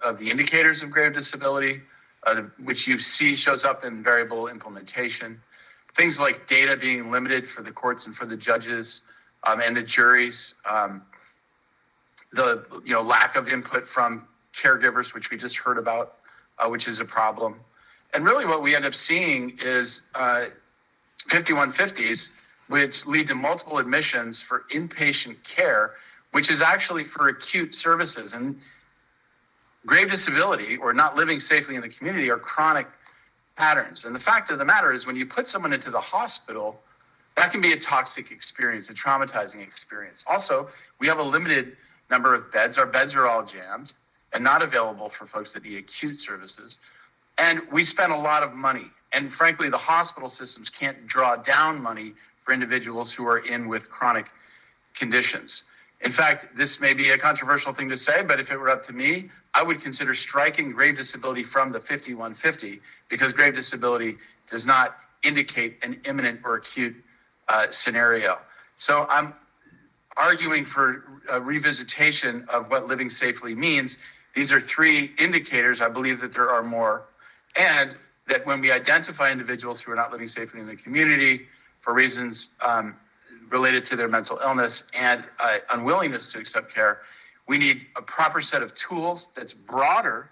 of the indicators of grave disability, which you see shows up in variable implementation. Things like data being limited for the courts and for the judges and the juries. The lack of input from caregivers, which we just heard about, which is a problem. And really what we end up seeing is 5150s, which lead to multiple admissions for inpatient care, which is actually for acute services. And grave disability or not living safely in the community are chronic patterns. And the fact of the matter is when you put someone into the hospital, that can be a toxic experience, a traumatizing experience. Also, we have a limited number of beds. Our beds are all jammed and not available for folks that need acute services. And we spend a lot of money. And frankly, the hospital systems can't draw down money for individuals who are in with chronic conditions. In fact, this may be a controversial thing to say, but if it were up to me, I would consider striking grave disability from the 5150 because grave disability does not indicate an imminent or acute scenario. So I'm arguing for a revisitation of what living safely means. These are three indicators. I believe that there are more. And that when we identify individuals who are not living safely in the community for reasons related to their mental illness and unwillingness to accept care, we need a proper set of tools that's broader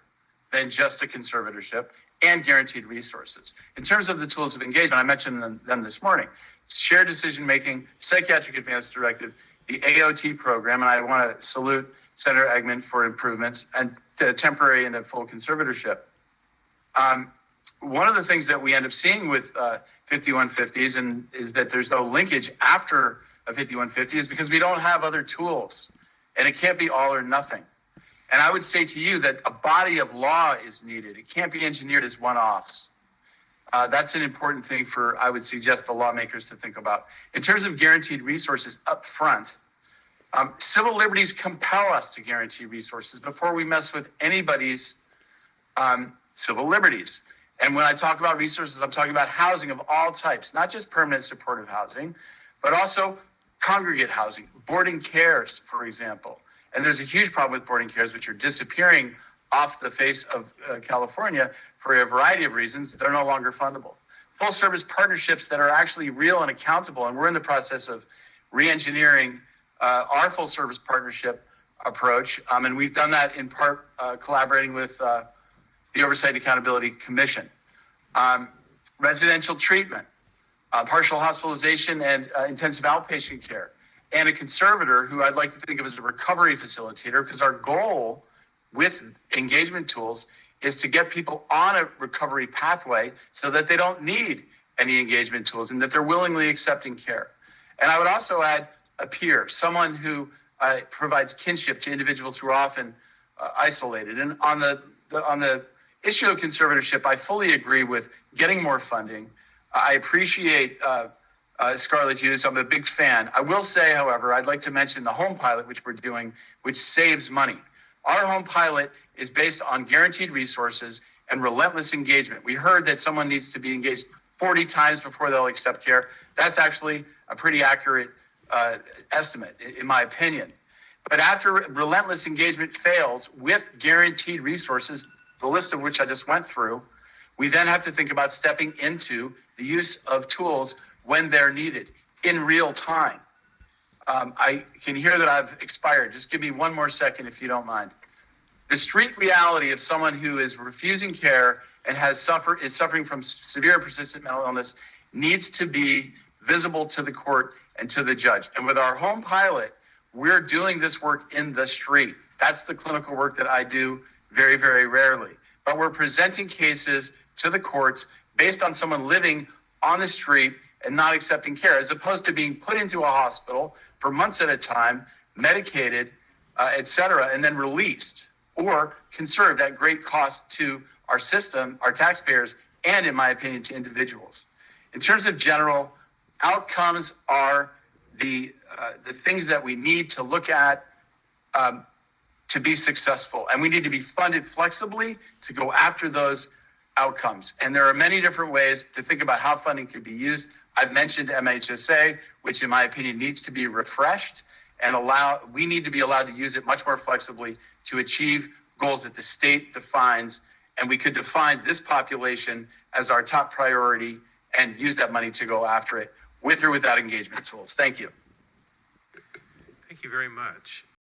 than just a conservatorship and guaranteed resources. In terms of the tools of engagement, I mentioned them this morning. Shared decision-making, psychiatric advance directive, the AOT program, and I want to salute Senator Eggman for improvements, and the temporary and the full conservatorship. One of the things that we end up seeing with 5150s is that there's no linkage after a 5150 is because we don't have other tools, and it can't be all or nothing. And I would say to you that a body of law is needed. It can't be engineered as one-offs. That's an important thing for, I would suggest, the lawmakers to think about. In terms of guaranteed resources up front, civil liberties compel us to guarantee resources before we mess with anybody's civil liberties. And when I talk about resources, I'm talking about housing of all types, not just permanent supportive housing, but also congregate housing, boarding cares, for example. And there's a huge problem with boarding cares, which are disappearing off the face of California for a variety of reasons. They're no longer fundable. Full service partnerships that are actually real and accountable. And we're in the process of re-engineering our full service partnership approach. And we've done that in part collaborating with the Oversight and Accountability Commission. Residential treatment, partial hospitalization and intensive outpatient care, and a conservator who I'd like to think of as a recovery facilitator, because our goal with engagement tools is to get people on a recovery pathway so that they don't need any engagement tools and that they're willingly accepting care. And I would also add a peer, someone who provides kinship to individuals who are often isolated. And on the issue of conservatorship, I fully agree with getting more funding. I appreciate Scarlett Hughes. I'm a big fan. I will say, however, I'd like to mention the home pilot, which we're doing, which saves money. Our home pilot is based on guaranteed resources and relentless engagement. We heard that someone needs to be engaged 40 times before they'll accept care. That's actually a pretty accurate estimate, in my opinion. But after relentless engagement fails with guaranteed resources, the list of which I just went through, we then have to think about stepping into the use of tools when they're needed in real time. I can hear that I've expired. Just give me one more second if you don't mind. The street reality of someone who is refusing care and is suffering from severe and persistent mental illness needs to be visible to the court and to the judge. And with our home pilot, we're doing this work in the street. That's the clinical work that I do very, very rarely. But we're presenting cases to the courts based on someone living on the street and not accepting care, as opposed to being put into a hospital for months at a time, medicated, et cetera, and then released or conserved at great cost to our system, our taxpayers, and in my opinion, to individuals. In terms of general outcomes are the things that we need to look at to be successful. And we need to be funded flexibly to go after those outcomes. And there are many different ways to think about how funding could be used. I've mentioned MHSA, which in my opinion needs to be refreshed and we need to be allowed to use it much more flexibly to achieve goals that the state defines, and we could define this population as our top priority and use that money to go after it with or without engagement tools. Thank you. Thank you very much.